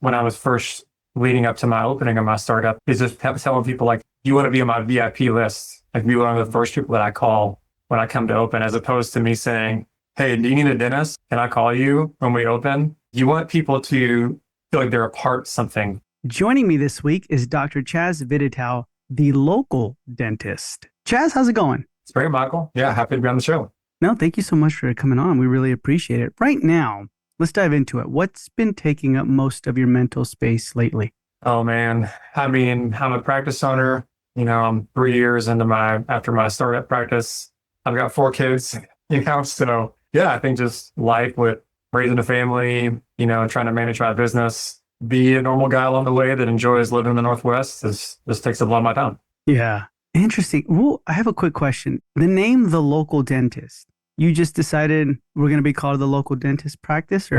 when I was first leading up to my opening of my startup is just telling people like, you want to be on my VIP list, like be one of the first people that I call when I come to open, as opposed to me saying, hey, do you need a dentist? Can I call you when we open? You want people to feel like they're a part of something. Joining me this week is Dr. Chaz Vittitow, the local dentist. Chaz, how's it going? It's great, Michael. Yeah, happy to be on the show. No, thank you so much for coming on. We really appreciate it. Right now, let's dive into it. What's been taking up most of your mental space lately? Oh, man. I mean, I'm a practice owner. I'm 3 years after my startup practice. I've got 4 kids, so yeah, I think just life with raising a family, trying to manage my business, be a normal guy along the way that enjoys living in the Northwest just takes up a lot of my time. Yeah. Interesting. Well, I have a quick question. The name The Local Dentist, you just decided we're going to be called the local dentist practice? Or?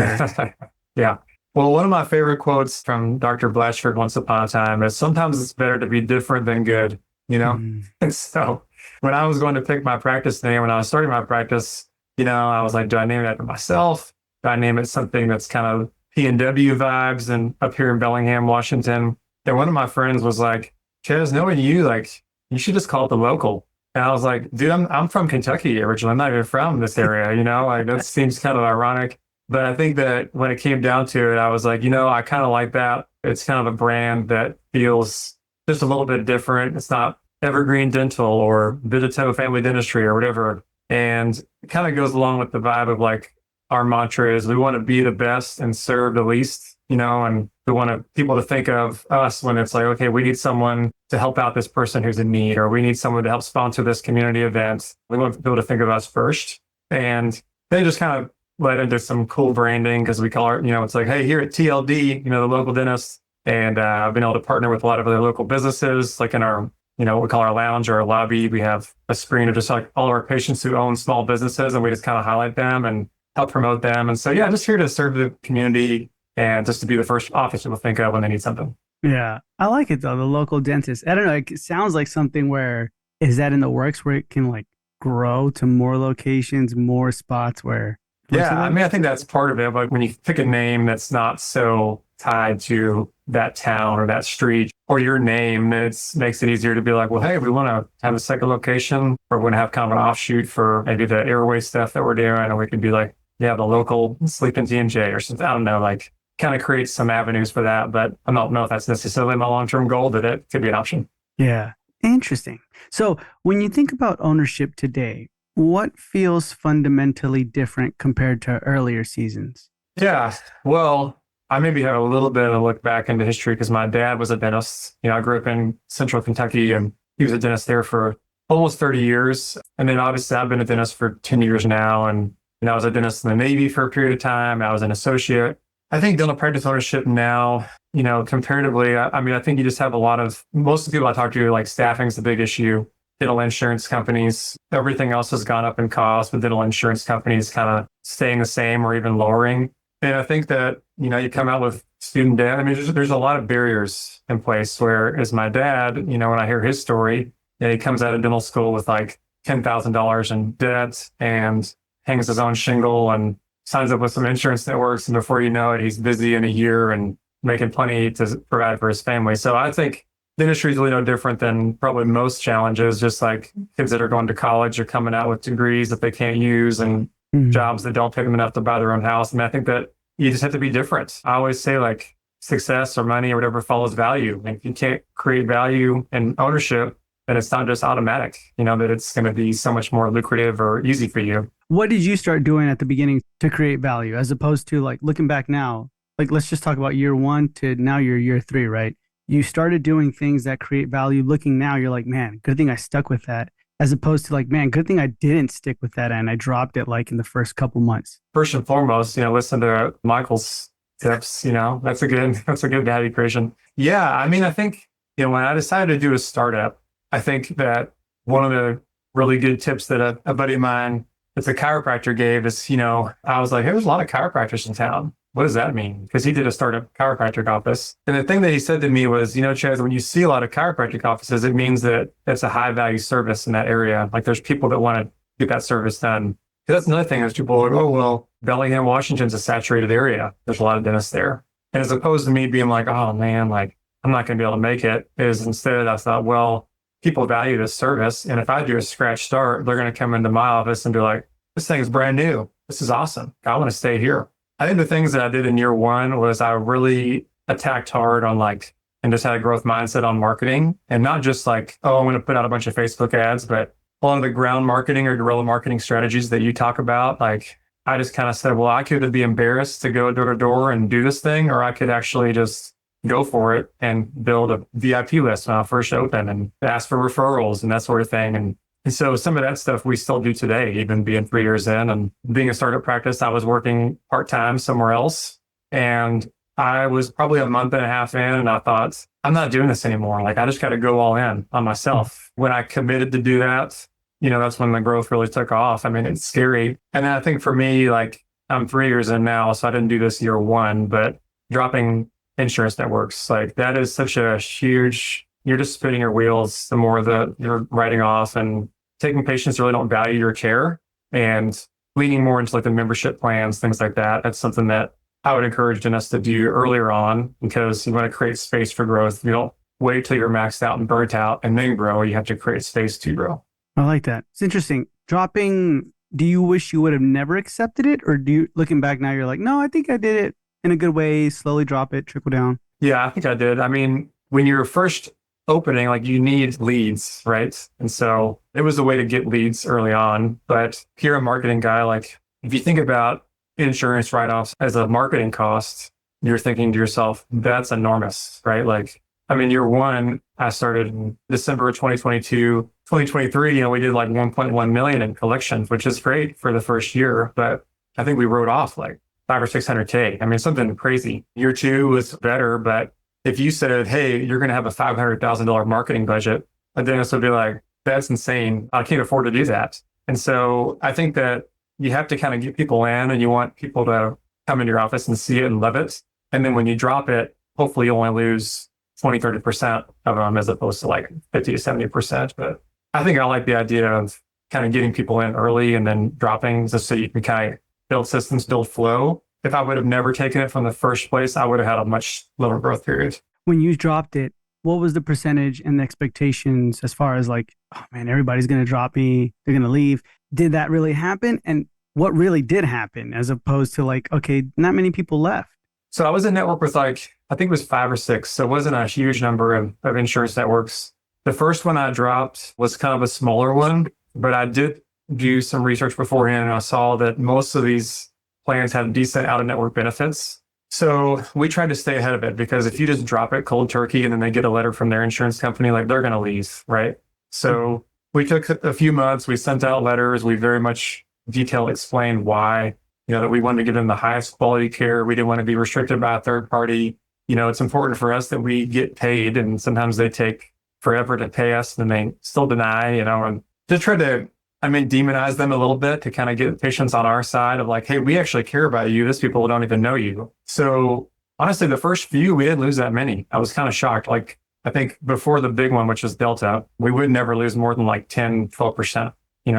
Yeah. Well, one of my favorite quotes from Dr. Blatchford once upon a time is sometimes it's better to be different than good, And so when I was going to pick my practice name, when I was starting my practice, I was like, do I name it after myself? Do I name it something that's kind of P&W vibes and up here in Bellingham, Washington? And one of my friends was like, Chaz, knowing you, like, you should just call it The Local. And I was like, dude, I'm from Kentucky originally. I'm not even from this area, like that seems kind of ironic. But I think that when it came down to it, I was like, I kind of like that. It's kind of a brand that feels just a little bit different. It's not Evergreen Dental or Vittitow Family Dentistry or whatever. And it kind of goes along with the vibe of like our mantra is we want to be the best and serve the least, and we want people to think of us when it's like, okay, we need someone to help out this person who's in need, or we need someone to help sponsor this community event. We want people to think of us first. And they just kind of led into some cool branding because we call it, it's like, hey, here at TLD, the local dentist. And I've been able to partner with a lot of other local businesses, like in our, what we call our lounge or our lobby. We have a screen of just like all of our patients who own small businesses, and we just kind of highlight them and help promote them. And so, yeah, I'm just here to serve the community and just to be the first office people think of when they need something. Yeah, I like it though, the local dentist. I don't know, it sounds like something where, is that in the works where it can like grow to more locations, more spots where... Yeah, I mean, I think that's part of it. But when you pick a name that's not so tied to that town or that street or your name, it makes it easier to be like, well, hey, we want to have a second location, or we want to have kind of an offshoot for maybe the airway stuff that we're doing. And we could be like, yeah, the local Sleeping TNJ or something. I don't know, like kind of create some avenues for that. But I don't know if that's necessarily my long-term goal, but it could be an option. Yeah, interesting. So when you think about ownership today, what feels fundamentally different compared to earlier seasons? Yeah, well, I maybe have a little bit of a look back into history because my dad was a dentist. I grew up in central Kentucky and he was a dentist there for almost 30 years. And then obviously I've been a dentist for 10 years now. And I was a dentist in the Navy for a period of time. I was an associate. I think dental practice ownership now, comparatively, I think you just have most of the people I talk to, like staffing is the big issue. Dental insurance companies, everything else has gone up in cost, but dental insurance companies kind of staying the same or even lowering. And I think that, you come out with student debt. I mean, there's a lot of barriers in place where, as my dad, when I hear his story, he comes out of dental school with like $10,000 in debt and hangs his own shingle and signs up with some insurance networks. And before you know it, he's busy in a year and making plenty to provide for his family. So I think the industry is really no different than probably most challenges, just like kids that are going to college are coming out with degrees that they can't use and jobs that don't pay them enough to buy their own house. And I think that you just have to be different. I always say like success or money or whatever follows value. And if you can't create value and ownership, then it's not just automatic, that it's going to be so much more lucrative or easy for you. What did you start doing at the beginning to create value as opposed to like looking back now? Like, let's just talk about year 1 to now you're year 3, right? You started doing things that create value. Looking now, you're like, man, good thing I stuck with that. As opposed to like, man, good thing I didn't stick with that and I dropped it like in the first couple months. First and foremost, listen to Michael's tips. That's a good value creation. Yeah, I think when I decided to do a startup, I think that one of the really good tips that a buddy of mine that's a chiropractor gave is, I was like, hey, there's a lot of chiropractors in town. What does that mean? Because he did a startup chiropractic office. And the thing that he said to me was, Chaz, when you see a lot of chiropractic offices, it means that it's a high value service in that area. Like there's people that want to get that service done. Because that's another thing is people are like, oh, well, Bellingham, Washington's a saturated area. There's a lot of dentists there. And as opposed to me being like, oh man, like I'm not going to be able to make it, is instead I thought, well, people value this service. And if I do a scratch start, they're going to come into my office and be like, this thing is brand new. This is awesome. I want to stay here. I think the things that I did in year one was I really attacked hard on like, and just had a growth mindset on marketing and not just like, oh, I'm going to put out a bunch of Facebook ads, but a lot of the ground marketing or guerrilla marketing strategies that you talk about, like I just kind of said, well, I could be embarrassed to go door to door and do this thing, or I could actually just go for it and build a VIP list when I first open and ask for referrals and that sort of thing. And so some of that stuff we still do today, even being 3 years in and being a startup practice. I was working part-time somewhere else, and I was probably a month and a half in, and I thought, I'm not doing this anymore. Like I just got to go all in on myself. When I committed to do that, that's when the growth really took off. I mean, it's scary. And then I think for me, like I'm 3 years in now, so I didn't do this year one, but dropping insurance networks, like that is such a huge, you're just spinning your wheels the more that you're writing off and taking patients who really don't value your care and leaning more into like the membership plans, things like that. That's something that I would encourage us to do earlier on because you want to create space for growth. You don't wait till you're maxed out and burnt out and then grow. You have to create space to grow. I like that. It's interesting. Dropping, do you wish you would have never accepted it? Or do you, looking back now, you're like, no, I think I did it in a good way, slowly drop it, trickle down? Yeah, I think I did. I mean, when you're first opening, like you need leads, right? And so it was a way to get leads early on. But if you're a marketing guy, like if you think about insurance write-offs as a marketing cost, you're thinking to yourself, that's enormous, right? Like, I mean, year one, I started in December of 2022, 2023, we did like 1.1 million in collections, which is great for the first year. But I think we wrote off like 500 or 600K. I mean, something crazy. Year two was better, but if you said, hey, you're going to have a $500,000 marketing budget, a dentist would be like, that's insane. I can't afford to do that. And so I think that you have to kind of get people in and you want people to come into your office and see it and love it. And then when you drop it, hopefully you only lose 20, 30% of them as opposed to like 50 to 70%. But I think I like the idea of kind of getting people in early and then dropping just so you can kind of build systems, build flow. If I would have never taken it from the first place, I would have had a much lower growth period. When you dropped it, what was the percentage and the expectations as far as like, oh man, everybody's going to drop me, they're going to leave? Did that really happen? And what really did happen as opposed to like, okay, not many people left? So I was in network with like, I think it was 5 or 6. So it wasn't a huge number of insurance networks. The first one I dropped was kind of a smaller one, but I did do some research beforehand and I saw that most of these plans have decent out-of-network benefits. So we tried to stay ahead of it because if you just drop it cold turkey and then they get a letter from their insurance company, like they're going to leave, right? So we took a few months, we sent out letters, we very much detailed explained why, that we wanted to give them the highest quality care. We didn't want to be restricted by a third party. It's important for us that we get paid and sometimes they take forever to pay us and they still deny, and just try to, demonize them a little bit to kind of get patients on our side of like, hey, we actually care about you. These people don't even know you. So honestly, the first few, we didn't lose that many. I was kind of shocked. Like, I think before the big one, which was Delta, we would never lose more than like 10, 12%,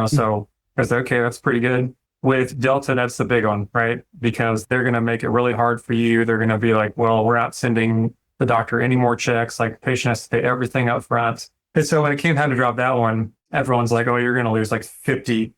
so I was like, okay, that's pretty good. With Delta, that's the big one, right? Because they're going to make it really hard for you. They're going to be like, well, we're not sending the doctor any more checks. Like, the patient has to pay everything up front. And so when it came time to drop that one, everyone's like, oh, you're going to lose like 50%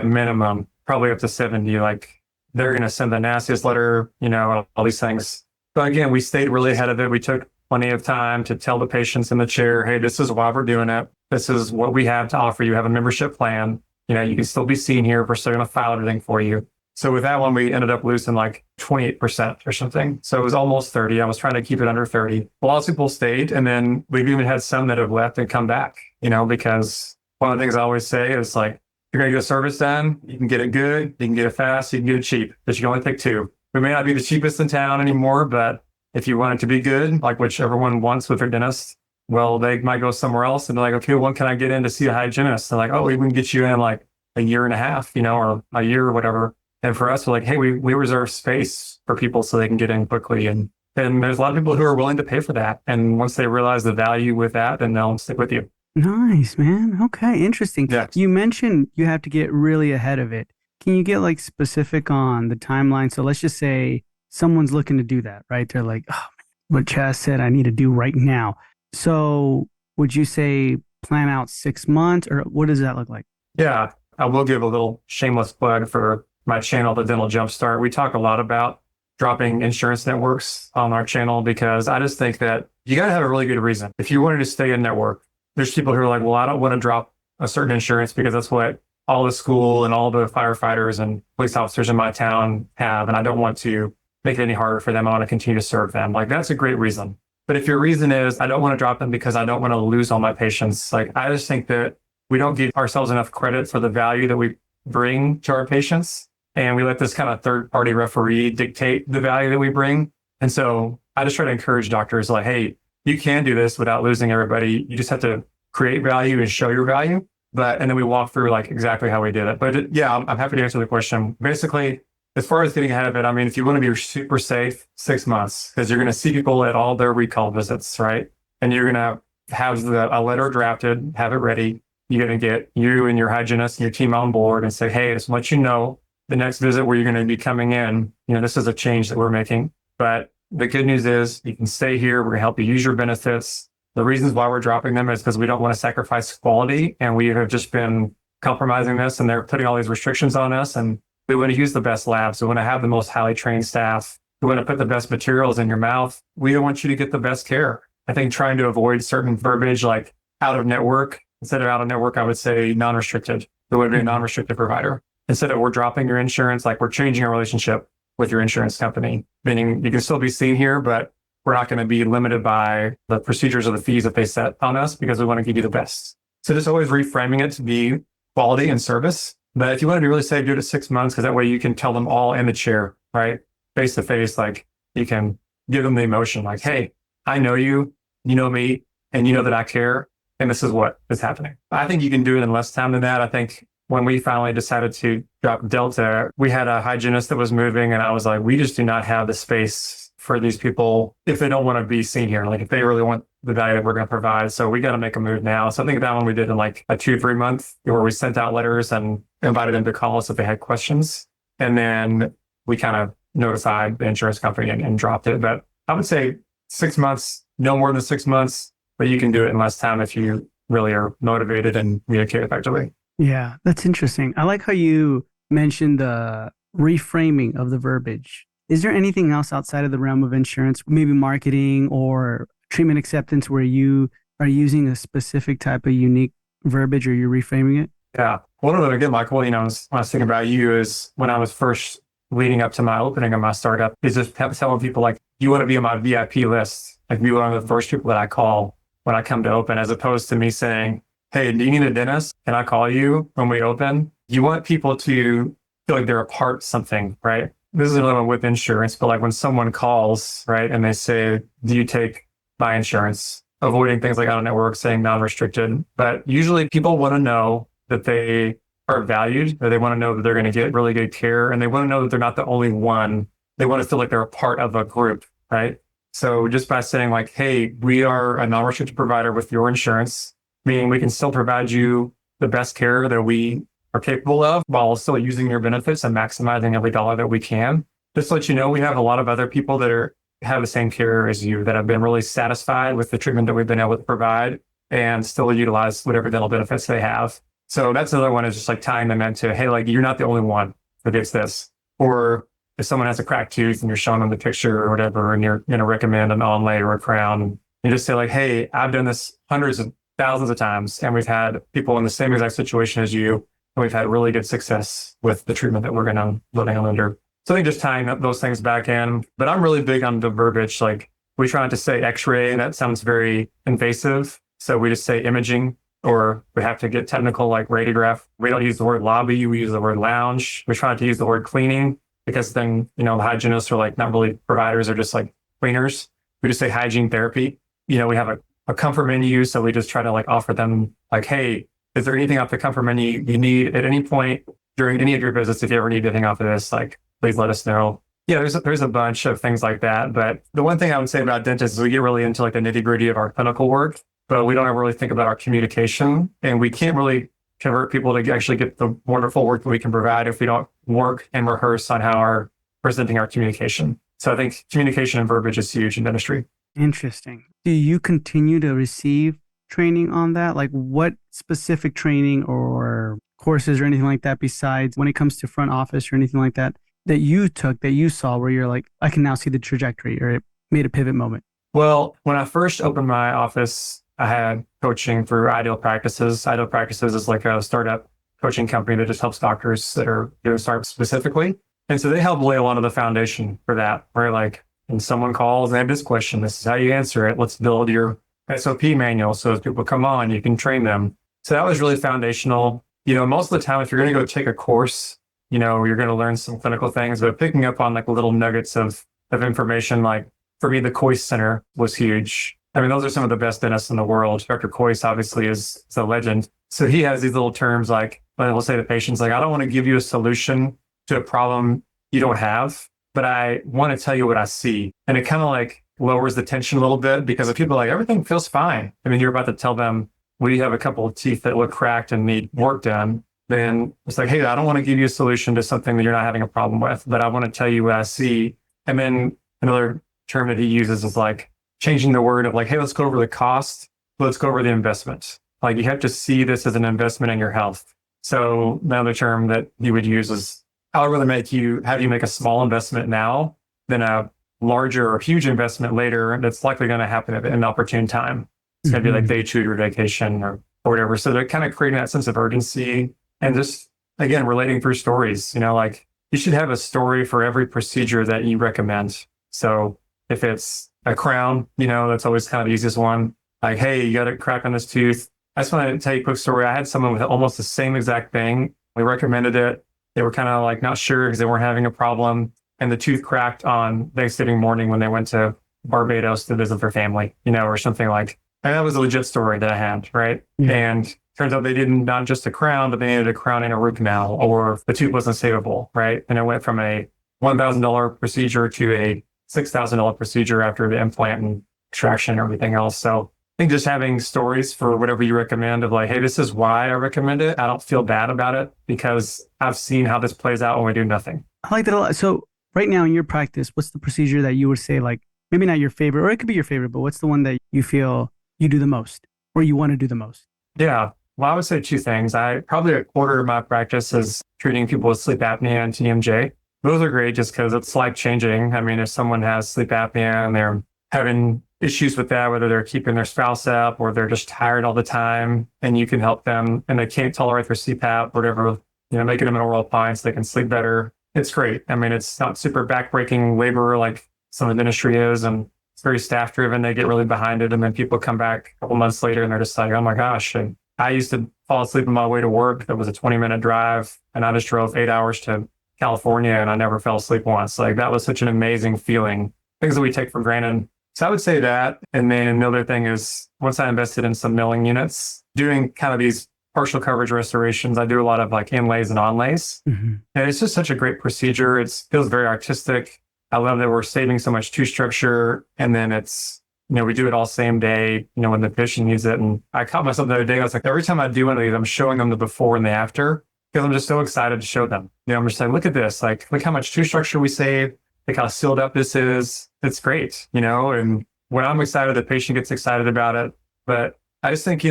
minimum, probably up to 70. Like, they're going to send the nastiest letter, all these things. But again, we stayed really ahead of it. We took plenty of time to tell the patients in the chair, hey, this is why we're doing it. This is what we have to offer. You have a membership plan. You can still be seen here. We're still going to file everything for you. So with that one, we ended up losing like 28% or something. So it was almost 30. I was trying to keep it under 30. A lot of people stayed. And then we've even had some that have left and come back, because one of the things I always say is like, you're going to get a service done. You can get it good. You can get it fast. You can get it cheap, but you can only pick 2. We may not be the cheapest in town anymore, but if you want it to be good, like which everyone wants with their dentist, well, they might go somewhere else and be like, okay, when can I get in to see a hygienist? They're like, oh, we can get you in like a year and a half, or a year or whatever. And for us, we're like, hey, we reserve space for people so they can get in quickly. And there's a lot of people who are willing to pay for that. And once they realize the value with that, then they'll stick with you. Nice, man. Okay, interesting. Yeah. You mentioned you have to get really ahead of it. Can you get like specific on the timeline? So let's just say someone's looking to do that, right? They're like, oh, what Chaz said, I need to do right now. So would you say plan out 6 months, or what does that look like? Yeah, I will give a little shameless plug for my channel, The Dental Jumpstart. We talk a lot about dropping insurance networks on our channel because I just think that you got to have a really good reason. If you wanted to stay in network, there's people who are like, well, I don't want to drop a certain insurance because that's what all the school and all the firefighters and police officers in my town have. And I don't want to make it any harder for them. I want to continue to serve them. Like, that's a great reason. But if your reason is, I don't want to drop them because I don't want to lose all my patients, like, I just think that we don't give ourselves enough credit for the value that we bring to our patients. And we let this kind of third party referee dictate the value that we bring. And so I just try to encourage doctors like, hey, you can do this without losing everybody. You just have to create value and show your value. And then we walk through like exactly how we did it. But yeah, I'm happy to answer the question. Basically, as far as getting ahead of it, I mean, if you want to be super safe, 6 months, because you're going to see people at all their recall visits, right? And you're going to have a letter drafted, have it ready. You're going to get you and your hygienist and your team on board and say, hey, just let you know the next visit where you're going to be coming in, this is a change that we're making. But the good news is you can stay here. We're going to help you use your benefits. The reasons why we're dropping them is because we don't want to sacrifice quality. And we have just been compromising this, and they're putting all these restrictions on us. And we want to use the best labs. We want to have the most highly trained staff. We want to put the best materials in your mouth. We don't want you to get the best care. I think trying to avoid certain verbiage like out of network, instead of out of network, I would say non-restricted. There would be a non-restricted provider. Instead of we're dropping your insurance, like we're changing our relationship with your insurance company, meaning you can still be seen here, but we're not going to be limited by the procedures or the fees that they set on us because we want to give you the best. So just always reframing it to be quality and service. But if you want to be really safe, do it at 6 months because that way you can tell them all in the chair, right? Face to face, like you can give them the emotion like, hey, I know you know me, and you know that I care. And this is what is happening. I think you can do it in less time than that. I think when we finally decided to drop Delta, we had a hygienist that was moving, and I was like, we just do not have the space for these people if they don't want to be seen here. Like if they really want the value that we're going to provide. So we got to make a move now. So I think that one we did in like a 2-3 month where we sent out letters and invited them to call us if they had questions. And then we kind of notified the insurance company and dropped it. But I would say 6 months, no more than 6 months, but you can do it in less time if you really are motivated and communicate effectively. Yeah, that's interesting. I like how you mentioned the reframing of the verbiage. Is there anything else outside of the realm of insurance, maybe marketing or treatment acceptance, where you are using a specific type of unique verbiage or you're reframing it? Yeah. One of them, again, Michael, when I was thinking about you is when I was first leading up to my opening of my startup, is just telling people like, you want to be on my VIP list. Like be one of the first people that I call when I come to open, as opposed to me saying, hey, do you need a dentist? Can I call you when we open? You want people to feel like they're a part of something, right? This is a little with insurance, but like when someone calls, right, and they say, do you take my insurance? Avoiding things like out of network, saying non-restricted. But usually people want to know that they are valued, or they want to know that they're going to get really good care, and they want to know that they're not the only one. They want to feel like they're a part of a group, right? So just by saying like, hey, we are a non-restricted provider with your insurance, meaning we can still provide you the best care that we are capable of while still using your benefits and maximizing every dollar that we can. Just to let you know, we have a lot of other people that have the same care as you that have been really satisfied with the treatment that we've been able to provide and still utilize whatever dental benefits they have. So that's another one, is just like tying them into, hey, like you're not the only one that gets this. Or if someone has a cracked tooth and you're showing them the picture or whatever, and you're going to recommend an onlay or a crown, you just say like, hey, I've done this hundreds of thousands of times, and we've had people in the same exact situation as you, and we've had really good success with the treatment that we're going to living under. So I think just tying up those things back in. But I'm really big on the verbiage. Like we try not to say x-ray. That sounds very invasive. So we just say imaging, or we have to get technical like radiograph. We don't use the word lobby. We use the word lounge. We try not to use the word cleaning, because then, the hygienists are like not really providers, they're just like cleaners. We just say hygiene therapy. We have a comfort menu. So we just try to like offer them like, hey, is there anything off the comfort menu you need at any point during any of your visits? If you ever need anything off of this, like, please let us know. Yeah, there's a bunch of things like that. But the one thing I would say about dentists is we get really into like the nitty gritty of our clinical work, but we don't ever really think about our communication. And we can't really convert people to actually get the wonderful work that we can provide if we don't work and rehearse on how we're presenting our communication. So I think communication and verbiage is huge in dentistry. Interesting. Do you continue to receive training on that? Like what specific training or courses or anything like that besides when it comes to front office or anything like that that you took that you saw where you're like, I can now see the trajectory or it made a pivot moment? Well, when I first opened my office, I had coaching for Ideal Practices. Ideal Practices is like a startup coaching company that just helps doctors that are doing startups specifically. And so they help lay a lot of the foundation for that, where like when someone calls, they have this question, this is how you answer it. Let's build your SOP manual. So as people come on, you can train them. So that was really foundational. Most of the time, if you're going to go take a course, you're going to learn some clinical things, but picking up on like little nuggets of information, like for me, the Coyce Center was huge. I mean, those are some of the best dentists in the world. Dr. Coyce obviously is a legend. So he has these little terms like, we'll say to patients, like, I don't want to give you a solution to a problem you don't have, but I want to tell you what I see. And it kind of like lowers the tension a little bit because if people are like, everything feels fine. I mean, you're about to tell them, well, you have a couple of teeth that look cracked and need work done. Then it's like, hey, I don't want to give you a solution to something that you're not having a problem with, but I want to tell you what I see. And then another term that he uses is like changing the word of like, hey, let's go over the cost. Let's go over the investment. Like you have to see this as an investment in your health. So the other term that he would use is, I'd rather have you make a small investment now than a larger or huge investment later that's likely going to happen at an opportune time. It's going to be like day 2 of your vacation or whatever. So they're kind of creating that sense of urgency and just, again, relating through stories. Like you should have a story for every procedure that you recommend. So if it's a crown, that's always kind of the easiest one. Like, hey, you got a crack on this tooth. I just want to tell you a quick story. I had someone with almost the same exact thing. We recommended it. They were kind of like not sure because they weren't having a problem. And the tooth cracked on Thanksgiving morning when they went to Barbados to visit their family, or something like. And that was a legit story that I had, right? Yeah. And turns out they didn't not just a crown, but they needed a crown and a root canal, or the tooth wasn't savable, right? And it went from a $1,000 procedure to a $6,000 procedure after the implant and extraction and everything else. So I think just having stories for whatever you recommend of like, hey, this is why I recommend it. I don't feel bad about it because I've seen how this plays out when we do nothing. I like that a lot. So right now in your practice, what's the procedure that you would say, like, maybe not your favorite, or it could be your favorite, but what's the one that you feel you do the most or you want to do the most? Yeah. Well, I would say 2 things. Probably a quarter of my practice is treating people with sleep apnea and TMJ. Those are great just because it's life changing. I mean, if someone has sleep apnea and they're having issues with that, whether they're keeping their spouse up or they're just tired all the time, and you can help them and they can't tolerate their CPAP, whatever, making them an oral appliance so they can sleep better. It's great. I mean, it's not super backbreaking labor like some of the industry is, and it's very staff driven. They get really behind it. And then people come back a couple months later and they're just like, oh my gosh. And I used to fall asleep on my way to work. That was a 20-minute drive. And I just drove 8 hours to California and I never fell asleep once. Like that was such an amazing feeling. Things that we take for granted. So I would say that. And then another thing is once I invested in some milling units, doing kind of these partial coverage restorations, I do a lot of like inlays and onlays. Mm-hmm. And it's just such a great procedure. It feels very artistic. I love that we're saving so much tooth structure. And then it's, we do it all same day, when the patient needs it. And I caught myself the other day, I was like, every time I do one of these, I'm showing them the before and the after because I'm just so excited to show them. I'm just like, look at this. Like, look how much tooth structure we saved. Look how sealed up this is. It's great, and when I'm excited, the patient gets excited about it. But I just think,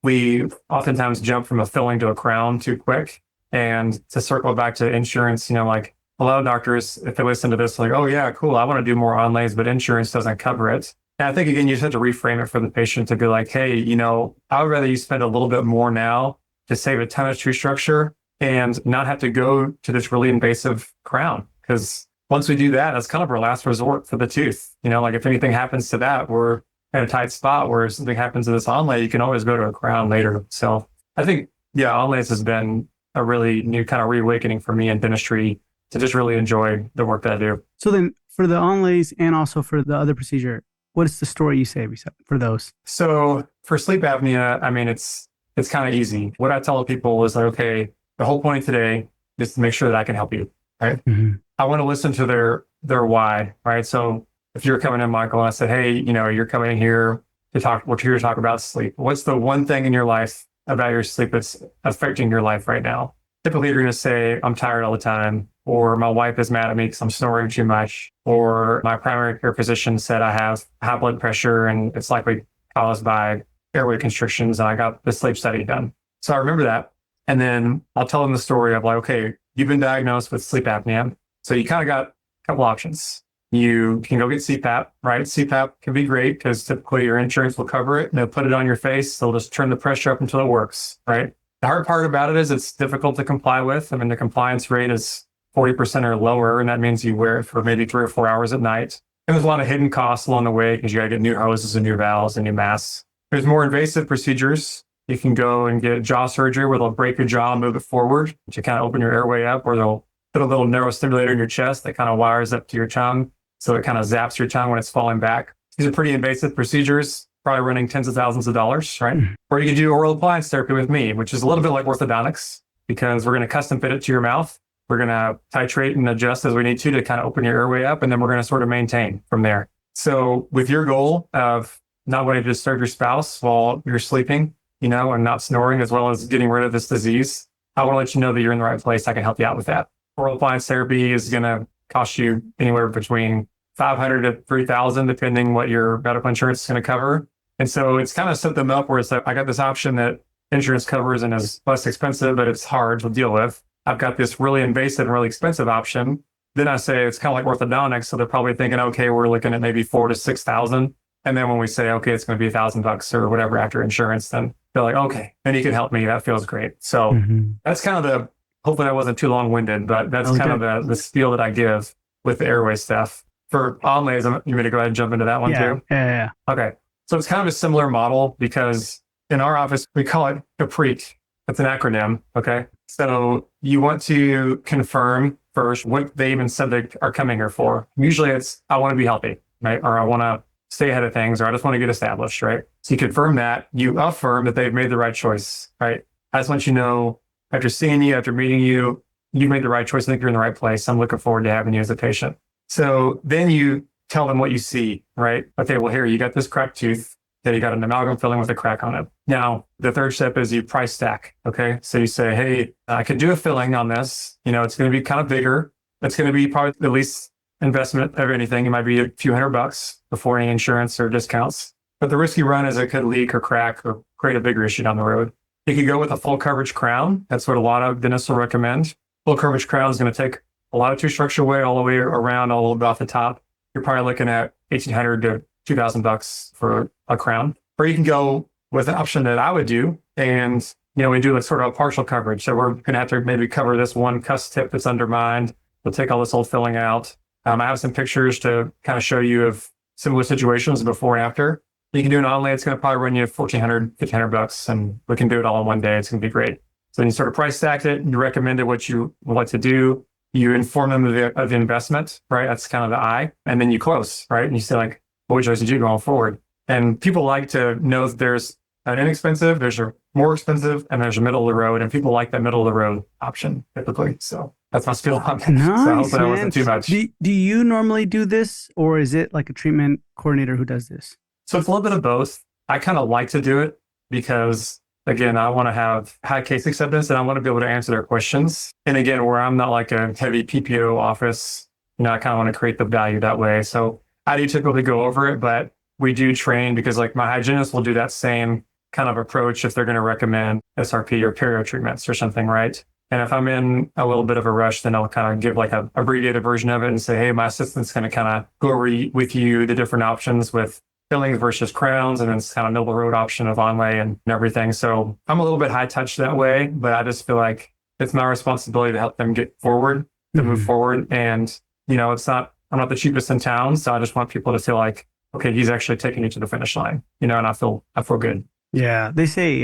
we oftentimes jump from a filling to a crown too quick. And to circle back to insurance, like a lot of doctors, if they listen to this, like, oh yeah, cool, I want to do more onlays, but insurance doesn't cover it. And I think, again, you just have to reframe it for the patient to be like, hey, I would rather you spend a little bit more now to save a ton of tooth structure and not have to go to this really invasive crown. Because once we do that, that's kind of our last resort for the tooth. Like if anything happens to that, we're at a tight spot where something happens to this onlay, you can always go to a crown later. So I think, yeah, onlays has been a really new kind of reawakening for me in dentistry to just really enjoy the work that I do. So then for the onlays and also for the other procedure, what is the story you say for those? So for sleep apnea, I mean, it's kind of easy. What I tell people is like, okay, the whole point today is to make sure that I can help you, right? Mm-hmm. I want to listen to their why, right? So if you're coming in, Michael, and I said, hey, you're coming in here we're here to talk about sleep. What's the one thing in your life about your sleep that's affecting your life right now? typically you're going to say, I'm tired all the time, or my wife is mad at me because I'm snoring too much, or my primary care physician said I have high blood pressure and it's likely caused by airway constrictions, and I got the sleep study done. So I remember that. And then I'll tell them the story of like, okay, you've been diagnosed with sleep apnea. So you kind of got a couple options. You can go get CPAP, right? CPAP can be great because typically your insurance will cover it and they'll put it on your face. They'll just turn the pressure up until it works, right? The hard part about it is it's difficult to comply with. I mean, the compliance rate is 40% or lower, and that means you wear it for maybe 3 or 4 hours at night. And there's a lot of hidden costs along the way because you got to get new hoses and new valves and new masks. There's more invasive procedures. You can go and get jaw surgery where they'll break your jaw and move it forward to kind of open your airway up, or they'll put a little neurostimulator in your chest that kind of wires up to your tongue. So it kind of zaps your tongue when it's falling back. These are pretty invasive procedures, probably running tens of thousands of dollars, right? Or you can do oral appliance therapy with me, which is a little bit like orthodontics because we're going to custom fit it to your mouth. We're going to titrate and adjust as we need to kind of open your airway up, and then we're going to sort of maintain from there. So with your goal of not wanting to disturb your spouse while you're sleeping, and not snoring, as well as getting rid of this disease, I want to let you know that you're in the right place. I can help you out with that. Oral appliance therapy is going to cost you anywhere between $500 to $3,000, depending what your medical insurance is going to cover. And so it's kind of set them up where it's like, I got this option that insurance covers and is less expensive, but it's hard to deal with. I've got this really invasive and really expensive option. Then I say it's kind of like orthodontics. So they're probably thinking, okay, we're looking at maybe $4,000 to $6,000. And then when we say, okay, it's going to be $1,000 or whatever after insurance, then they're like, okay, then you can help me. That feels great. So that's kind of hopefully I wasn't too long-winded, but that's kind of the spiel that I give with the airway stuff. For onlays, you want me to go ahead and jump into that one too? Yeah. Okay. So it's kind of a similar model because in our office, we call it CAPREET. That's an acronym. Okay. So you want to confirm first what they even said they are coming here for. Usually it's, I want to be healthy, right? Or I want to stay ahead of things, or I just want to get established, right? So you confirm that, you affirm that they've made the right choice, right? I just want you to know, after seeing you, after meeting you, you made the right choice. I think you're in the right place. I'm looking forward to having you as a patient. So then you tell them what you see, right? Okay, well, here, you got this cracked tooth, that you got an amalgam filling with a crack on it. Now, the third step is you price stack, okay? So you say, hey, I could do a filling on this. It's going to be kind of bigger. It's going to be probably the least investment of anything. It might be a few $100 before any insurance or discounts. But the risk you run is it could leak or crack or create a bigger issue down the road. You could go with a full coverage crown. That's what a lot of dentists will recommend. Full coverage crown is going to take a lot of tooth structure away all the way around, all the way off the top. You're probably looking at $1,800 to $2,000 for a crown. Or you can go with an option that I would do. And, we do like sort of a partial coverage. So we're going to have to maybe cover this one cuss tip that's undermined. We'll take all this old filling out. I have some pictures to kind of show you of similar situations before and after. You can do an onlay. It's going to probably run you $1,400, $1,500, and we can do it all in one day. It's going to be great. So then you sort of price stacked it. You recommended what you would like to do. You inform them of the investment, right? That's kind of the I. And then you close, right? And you say like, what would you like to do going forward? And people like to know that there's an inexpensive, there's a more expensive, and there's a middle of the road. And people like that middle of the road option typically. So that's my spiel on that. Nice, so I hope that wasn't too much. Do you normally do this, or is it like a treatment coordinator who does this? So it's a little bit of both. I kind of like to do it because, again, I want to have high case acceptance and I want to be able to answer their questions. And again, where I'm not like a heavy PPO office, I kind of want to create the value that way. So I do typically go over it, but we do train because like my hygienist will do that same kind of approach if they're going to recommend SRP or perio treatments or something, right? And if I'm in a little bit of a rush, then I'll kind of give like a abbreviated version of it and say, hey, my assistant's going to kind of go over with you the different options with fillings versus crowns, and then it's kind of middle of the road option of onlay and everything. So I'm a little bit high touch that way, but I just feel like it's my responsibility to help them get forward, to move forward. And, I'm not the cheapest in town. So I just want people to feel like, okay, he's actually taking you to the finish line, and I feel good. Yeah. They say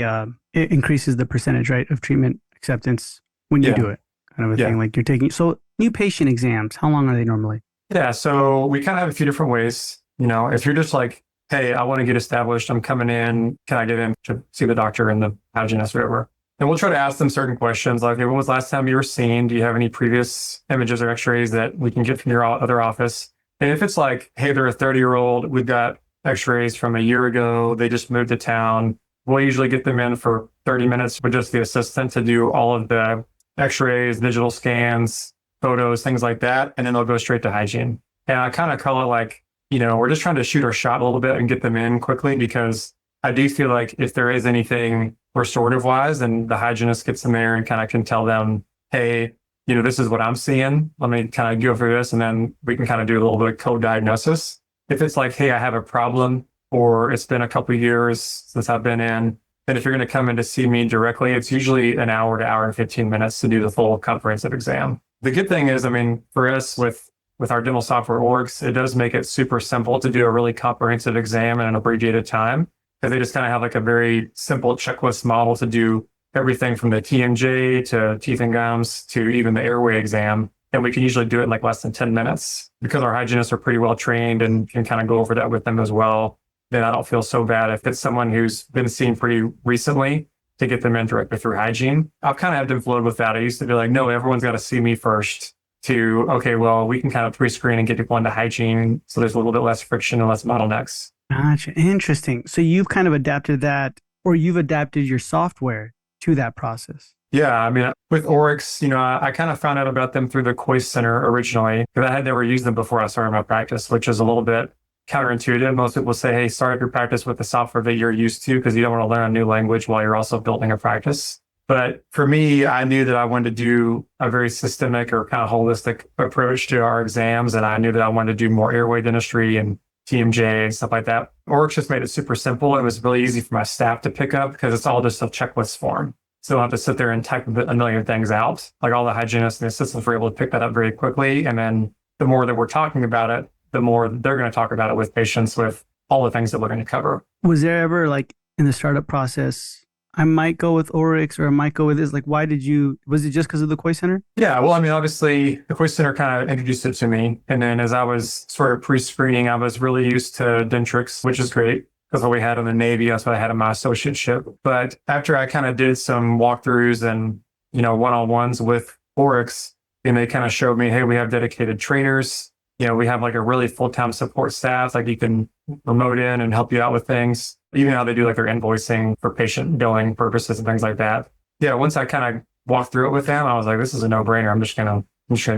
it increases the percentage, right, of treatment acceptance when you do it, kind of a thing like you're taking. So new patient exams, how long are they normally? Yeah. So we kind of have a few different ways. If you're just like, hey, I want to get established, I'm coming in, can I get in to see the doctor and the hygienist or whatever? And we'll try to ask them certain questions like, hey, when was the last time you were seen? Do you have any previous images or x-rays that we can get from your other office? And if it's like, hey, they're a 30-year-old, we've got x-rays from a year ago, they just moved to town, we'll usually get them in for 30 minutes with just the assistant to do all of the x-rays, digital scans, photos, things like that. And then they'll go straight to hygiene. And I kind of call it like, we're just trying to shoot our shot a little bit and get them in quickly, because I do feel like if there is anything restorative wise, then the hygienist gets in there and kind of can tell them, hey, this is what I'm seeing. Let me kind of go through this. And then we can kind of do a little bit of co-diagnosis. If it's like, hey, I have a problem, or it's been a couple of years since I've been in, then if you're going to come in to see me directly, it's usually an hour to hour and 15 minutes to do the full comprehensive exam. The good thing is, for us with our dental software orgs, it does make it super simple to do a really comprehensive exam in an abbreviated time, because they just kind of have like a very simple checklist model to do everything from the TMJ to teeth and gums to even the airway exam. And we can usually do it in like less than 10 minutes because our hygienists are pretty well trained and can kind of go over that with them as well. Then I don't feel so bad if it's someone who's been seen pretty recently to get them in directly through hygiene. I've kind of had to float with that. I used to be like, no, everyone's got to see me first, to, okay, well, we can kind of pre-screen and get people into hygiene. So there's a little bit less friction and less bottlenecks. Gotcha. Interesting. So you've kind of adapted that, or you've adapted your software to that process. Yeah, with Oryx, I kind of found out about them through the Kois Center originally, because I had never used them before I started my practice, which is a little bit counterintuitive. Most people say, hey, start up your practice with the software that you're used to, because you don't want to learn a new language while you're also building a practice. But for me, I knew that I wanted to do a very systemic or kind of holistic approach to our exams. And I knew that I wanted to do more airway dentistry and TMJ and stuff like that. Oryx just made it super simple. It was really easy for my staff to pick up because it's all just a checklist form. So I don't have to sit there and type a million things out. Like all the hygienists and the assistants were able to pick that up very quickly. And then the more that we're talking about it, the more they're going to talk about it with patients, with all the things that we're going to cover. Was there ever like in the startup process, I might go with Oryx or I might go with this? Like, was it just because of the Kois Center? Yeah, well, obviously the Kois Center kind of introduced it to me. And then as I was sort of pre-screening, I was really used to Dentrix, which is great. That's what we had in the Navy. That's what I had in my associateship. But after I kind of did some walkthroughs and, one-on-ones with Oryx, and they kind of showed me, hey, we have dedicated trainers. We have like a really full-time support staff. Like you can remote in and help you out with things, even how they do like their invoicing for patient billing purposes and things like that. Yeah, once I kind of walked through it with them, I was like, this is a no-brainer. I'm just gonna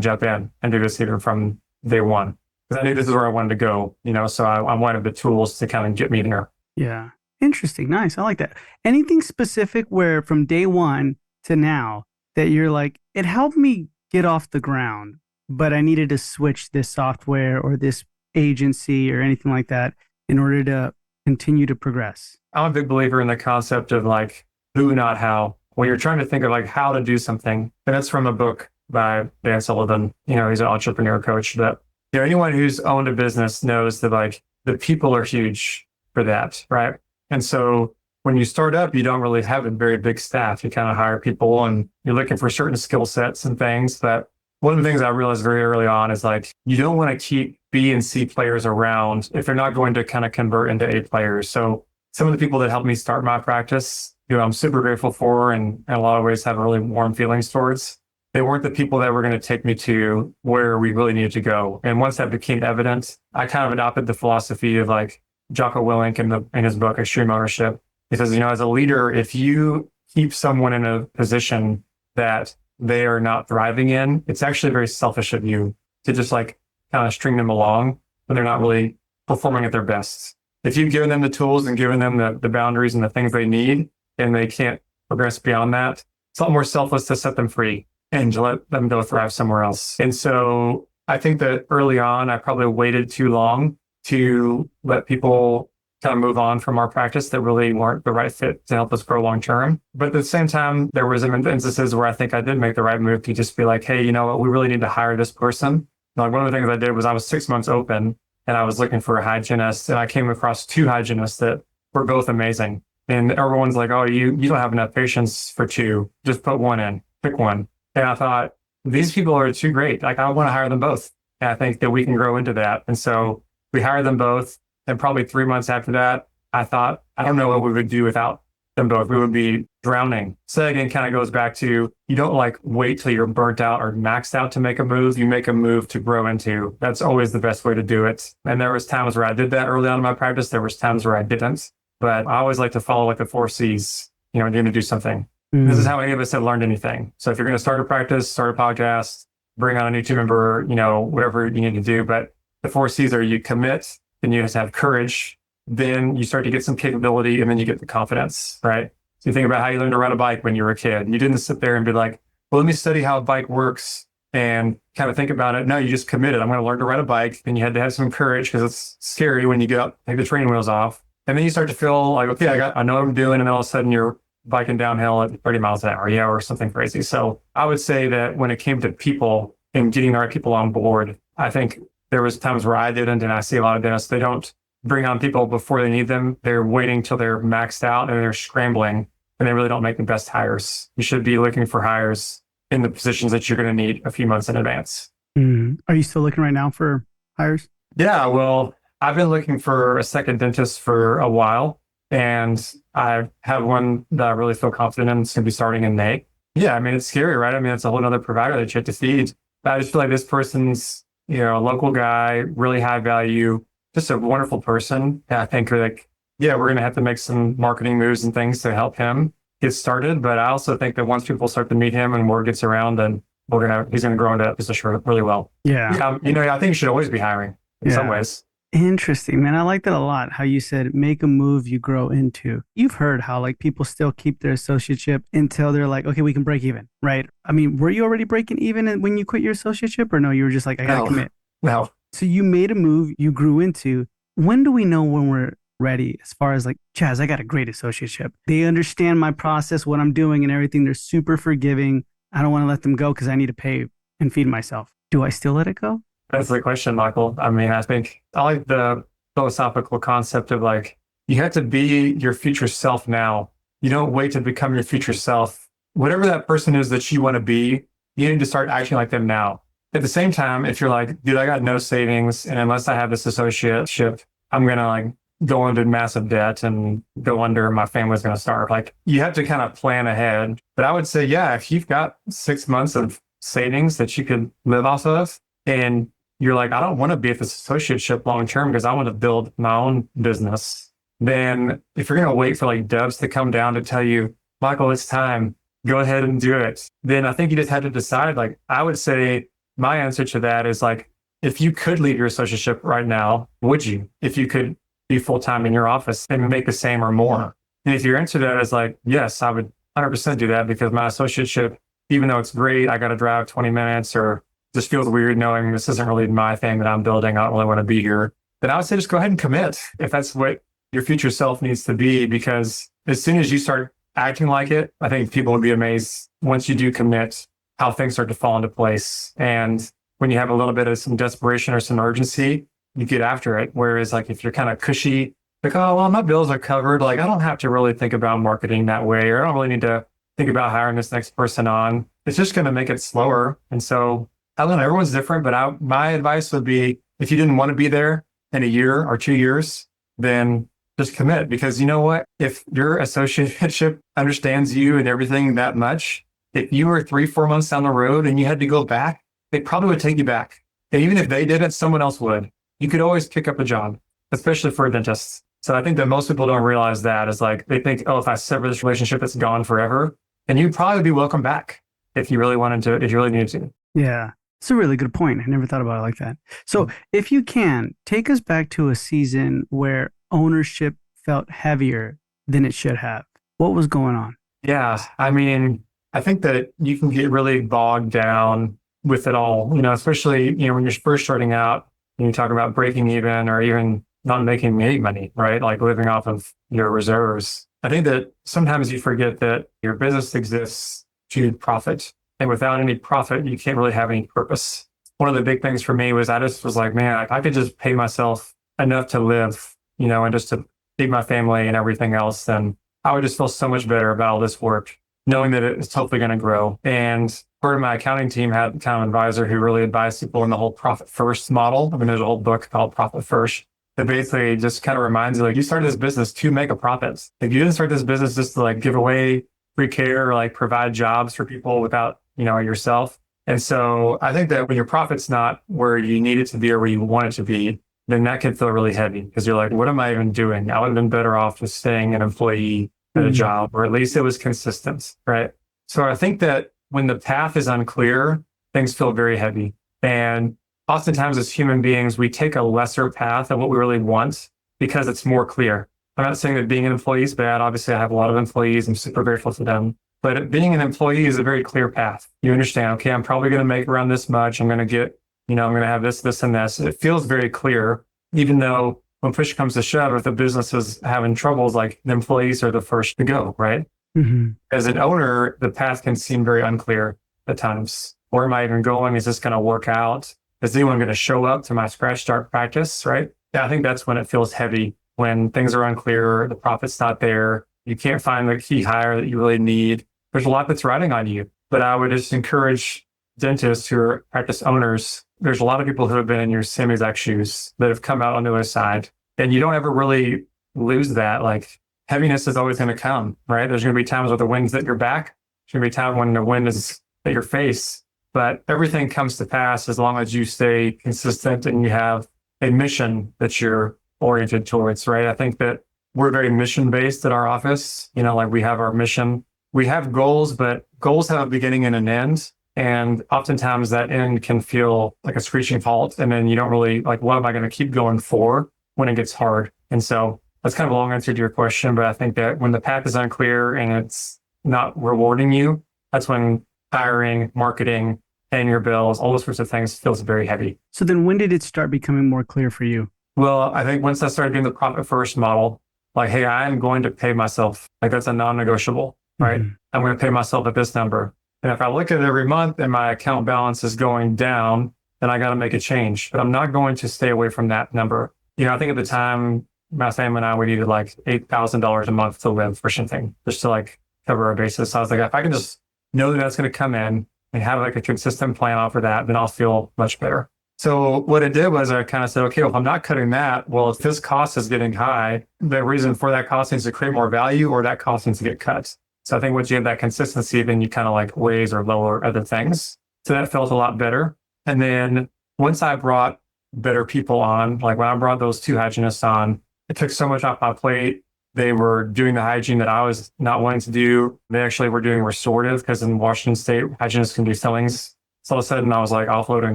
jump in and do this even from day one. Because I knew this is where I wanted to go, so I wanted the tools to kind of get me there. Yeah. Interesting. Nice. I like that. Anything specific where from day one to now that you're like, it helped me get off the ground, but I needed to switch this software or this agency or anything like that in order to continue to progress? I'm a big believer in the concept of like who, not how. When you're trying to think of like how to do something, and that's from a book by Dan Sullivan. He's an entrepreneur coach that, anyone who's owned a business knows that like the people are huge for that, right? And so when you start up, you don't really have a very big staff. You kind of hire people and you're looking for certain skill sets and things. But one of the things I realized very early on is like, you don't want to keep B and C players around if they're not going to kind of convert into A players. So some of the people that helped me start my practice, I'm super grateful for and in a lot of ways have really warm feelings towards. They weren't the people that were going to take me to where we really needed to go. And once that became evident, I kind of adopted the philosophy of like Jocko Willink in his book, Extreme Ownership. He says, as a leader, if you keep someone in a position that they are not thriving in, it's actually very selfish of you to just like kind of string them along when they're not really performing at their best. If you've given them the tools and given them the boundaries and the things they need, and they can't progress beyond that, it's a lot more selfless to set them free and to let them go thrive somewhere else. And so I think that early on, I probably waited too long to let people kind of move on from our practice that really weren't the right fit to help us grow long term. But at the same time, there was instances where I think I did make the right move to just be like, hey, we really need to hire this person. Like one of the things I did was I was 6 months open and I was looking for a hygienist, and I came across 2 hygienists that were both amazing. And everyone's like, oh, you don't have enough patience for 2. Just put 1 in, pick one. And I thought, these people are too great. Like, I want to hire them both. And I think that we can grow into that. And so we hired them both. And probably 3 months after that, I thought, I don't know what we would do without them both. We would be drowning. So again, kind of goes back to, you don't like wait till you're burnt out or maxed out to make a move. You make a move to grow into. That's always the best way to do it. And there was times where I did that early on in my practice. There was times where I didn't. But I always like to follow like the 4 C's. You're going to do something. This is Mm. how any of us have learned anything. So if you're going to start a practice, start a podcast, bring on a new team member, whatever you need to do. But the four C's are you commit, then you have to have courage, then you start to get some capability, and then you get the confidence, right? So you think about how you learned to ride a bike when you were a kid. You didn't sit there and be like, well, let me study how a bike works and kind of think about it. No, you just committed. I'm going to learn to ride a bike. And you had to have some courage because it's scary when you get up, take the training wheels off. And then you start to feel like, okay, I know what I'm doing. And then all of a sudden you're biking downhill at 30 miles an hour, or something crazy. So I would say that when it came to people and getting the right people on board, I think there was times where I didn't, and I see a lot of dentists, they don't bring on people before they need them. They're waiting till they're maxed out and they're scrambling, and they really don't make the best hires. You should be looking for hires in the positions that you're going to need a few months in advance. Mm. Are you still looking right now for hires? Yeah, well, I've been looking for a second dentist for a while, and I have one that I really feel confident in. It's going to be starting in May. Yeah, I mean, it's scary, right? I mean, it's a whole other provider that you have to feed. But I just feel like this person's, a local guy, really high value, just a wonderful person. And I think we're going to have to make some marketing moves and things to help him get started. But I also think that once people start to meet him and word gets around, then he's going to grow into that position really well. Yeah. I think you should always be hiring in some ways. Interesting, man. I like that a lot. How you said make a move you grow into. You've heard how like people still keep their associateship until they're like, okay, we can break even, right? I mean, were you already breaking even when you quit your associateship, or no? You were just like, I gotta commit. No. So you made a move you grew into. When do we know when we're ready? As far as like, Chaz, I got a great associateship. They understand my process, what I'm doing, and everything. They're super forgiving. I don't want to let them go because I need to pay and feed myself. Do I still let it go? That's the question, Michael. I mean, I think I like the philosophical concept of like, you have to be your future self now. You don't wait to become your future self. Whatever that person is that you want to be, you need to start acting like them now. At the same time, if you're like, dude, I got no savings, and unless I have this associateship, I'm going to like go into massive debt and go under, my family's going to starve. Like, you have to kind of plan ahead. But I would say, yeah, if you've got 6 months of savings that you could live off of, and you're like, I don't want to be at this associateship long term because I want to build my own business. Then if you're going to wait for like Dubs to come down to tell you, Michael, it's time, go ahead and do it. Then I think you just had to decide. Like, I would say my answer to that is like, if you could leave your associateship right now, would you? If you could be full-time in your office and make the same or more. And if your answer to that is like, yes, I would 100% do that because my associateship, even though it's great, I got to drive 20 minutes or just feels weird knowing this isn't really my thing that I'm building. I don't really want to be here. Then I would say just go ahead and commit if that's what your future self needs to be, because as soon as you start acting like it, I think people will be amazed once you do commit how things start to fall into place. And when you have a little bit of some desperation or some urgency, you get after it. Whereas like if you're kind of cushy, like, oh, well, my bills are covered. Like, I don't have to really think about marketing that way, or I don't really need to think about hiring this next person on. It's just going to make it slower. And so I don't know, everyone's different, but my advice would be if you didn't want to be there in a year or 2 years, then just commit. Because you know what? If your associateship understands you and everything that much, if you were 3-4 months down the road and you had to go back, they probably would take you back. And even if they didn't, someone else would. You could always pick up a job, especially for dentists. So I think that most people don't realize that. Is like, they think, oh, if I sever this relationship, it's gone forever. And you'd probably be welcome back if you really wanted to, if you really needed to. Yeah. It's a really good point. I never thought about it like that. So if you can, take us back to a season where ownership felt heavier than it should have. What was going on? Yeah. I mean, I think that you can get really bogged down with it all, especially, when you're first starting out and you talk about breaking even or even not making any money, right? Like living off of your reserves. I think that sometimes you forget that your business exists to profit. And without any profit, you can't really have any purpose. One of the big things for me was I just was like, man, if I could just pay myself enough to live, and just to feed my family and everything else, then I would just feel so much better about all this work, knowing that it's hopefully going to grow. And part of my accounting team had kind of an advisor who really advised people in the whole profit first model. I mean, there's a whole book called Profit First that basically just kind of reminds you, like, you started this business to make a profit. If you didn't start this business just to like give away free care or like provide jobs for people without yourself. And so I think that when your profit's not where you need it to be or where you want it to be, then that can feel really heavy because you're like, what am I even doing? I would have been better off just staying an employee at a job, or at least it was consistent, right? So I think that when the path is unclear, things feel very heavy. And oftentimes as human beings, we take a lesser path of what we really want because it's more clear. I'm not saying that being an employee is bad. Obviously, I have a lot of employees. I'm super grateful to them. But being an employee is a very clear path. You understand, okay, I'm probably going to make around this much. I'm going to get, I'm going to have this, this, and this. It feels very clear, even though when push comes to shove, if the business is having troubles, like the employees are the first to go, right? Mm-hmm. As an owner, the path can seem very unclear at times. Where am I even going? Is this going to work out? Is anyone going to show up to my scratch start practice, right? Yeah, I think that's when it feels heavy, when things are unclear, the profit's not there, you can't find the key hire that you really need. There's a lot that's riding on you. But I would just encourage dentists who are practice owners. There's a lot of people who have been in your same exact shoes that have come out on the other side. And you don't ever really lose that. Like heaviness is always going to come, right? There's going to be times where the wind's at your back. There's going to be times when the wind is at your face. But everything comes to pass as long as you stay consistent and you have a mission that you're oriented towards, right? I think that we're very mission-based at our office. Like we have our mission. We have goals, but goals have a beginning and an end. And oftentimes that end can feel like a screeching halt. And then you don't really like, what am I going to keep going for when it gets hard? And so that's kind of a long answer to your question. But I think that when the path is unclear and it's not rewarding you, that's when hiring, marketing, paying your bills, all those sorts of things feels very heavy. So then when did it start becoming more clear for you? Well, I think once I started doing the profit first model, like, hey, I am going to pay myself. Like that's a non-negotiable, right? Mm-hmm. I'm going to pay myself at this number. And if I look at it every month and my account balance is going down, then I got to make a change. But I'm not going to stay away from that number. I think at the time, my family and I, we needed like $8,000 a month to live for something, just to like cover our bases. So I was like, if I can just know that that's going to come in and have like a consistent plan off of that, then I'll feel much better. So what it did was I kind of said, okay, well, if I'm not cutting that, well, if this cost is getting high, the reason for that cost needs to create more value or that cost needs to get cut. So I think once you have that consistency, then you kind of like raise or lower other things. So that felt a lot better. And then once I brought better people on, like when I brought those two hygienists on, it took so much off my plate. They were doing the hygiene that I was not wanting to do. They actually were doing restorative because in Washington State, hygienists can do fillings. So all of a sudden I was like offloading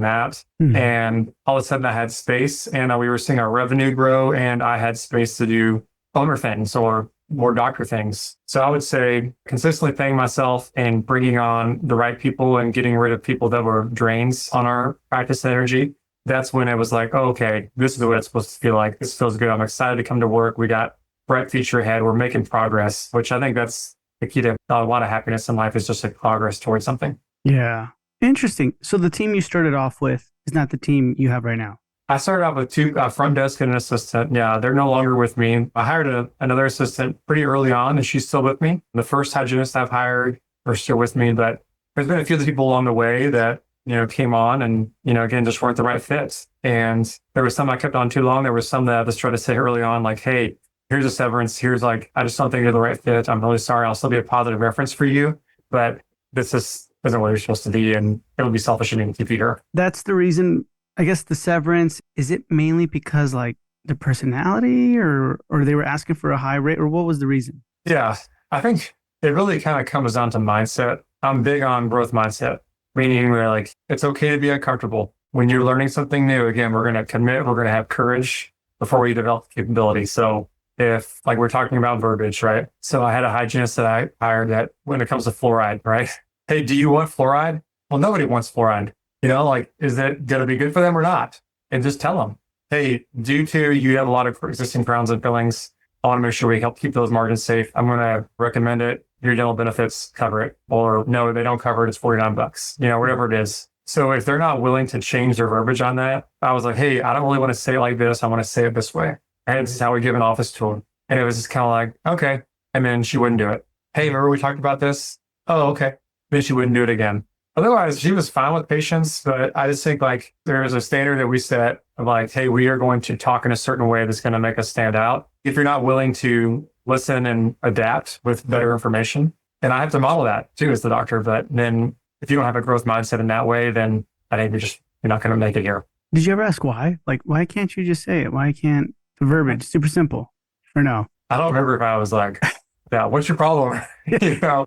that. Mm-hmm. And all of a sudden I had space and we were seeing our revenue grow and I had space to do owner things or more doctor things. So I would say consistently paying myself and bringing on the right people and getting rid of people that were drains on our practice energy. That's when it was like, oh, okay, this is what it's supposed to feel like. This feels good. I'm excited to come to work. We got bright future ahead. We're making progress, which I think that's the key to a lot of happiness in life is just like progress towards something. Yeah. Interesting. So the team you started off with is not the team you have right now. I started off with two front desk and an assistant. Yeah, they're no longer with me. I hired another assistant pretty early on and she's still with me. The first hygienist I've hired are still with me, but there's been a few of the people along the way that, came on and, again, just weren't the right fits. And there was some I kept on too long. There was some that I just tried to say early on, like, hey, here's a severance. Here's like, I just don't think you're the right fit. I'm really sorry. I'll still be a positive reference for you, but this isn't what you're supposed to be. And it would be selfish of me to keep you here. That's the reason, I guess, the severance. Is it mainly because like the personality or they were asking for a high rate or what was the reason? Yeah, I think it really kind of comes down to mindset. I'm big on growth mindset, meaning we're like, it's okay to be uncomfortable. When you're learning something new, again, we're going to commit, we're going to have courage before we develop capability. So if like we're talking about verbiage, right? So I had a hygienist that I hired that when it comes to fluoride, right? Hey, do you want fluoride? Well, nobody wants fluoride. Like, is that going to be good for them or not? And just tell them, hey, due to you have a lot of existing crowns and fillings, I want to make sure we help keep those margins safe. I'm going to recommend it. Your dental benefits cover it. Or no, they don't cover it. It's $49, whatever it is. So if they're not willing to change their verbiage on that, I was like, hey, I don't really want to say it like this. I want to say it this way. And this is how we give an office tour. And it was just kind of like, okay. And then she wouldn't do it. Hey, remember we talked about this? Oh, okay. Then she wouldn't do it again. Otherwise, she was fine with patients, but I just think like there's a standard that we set of like, hey, we are going to talk in a certain way that's going to make us stand out. If you're not willing to listen and adapt with better information, and I have to model that too as the doctor, but then if you don't have a growth mindset in that way, then I think you're not going to make it here. Did you ever ask why? Like, why can't you just say it? Why can't the verbiage? Super simple. Or no? I don't remember if I was like, Yeah, what's your problem? you know,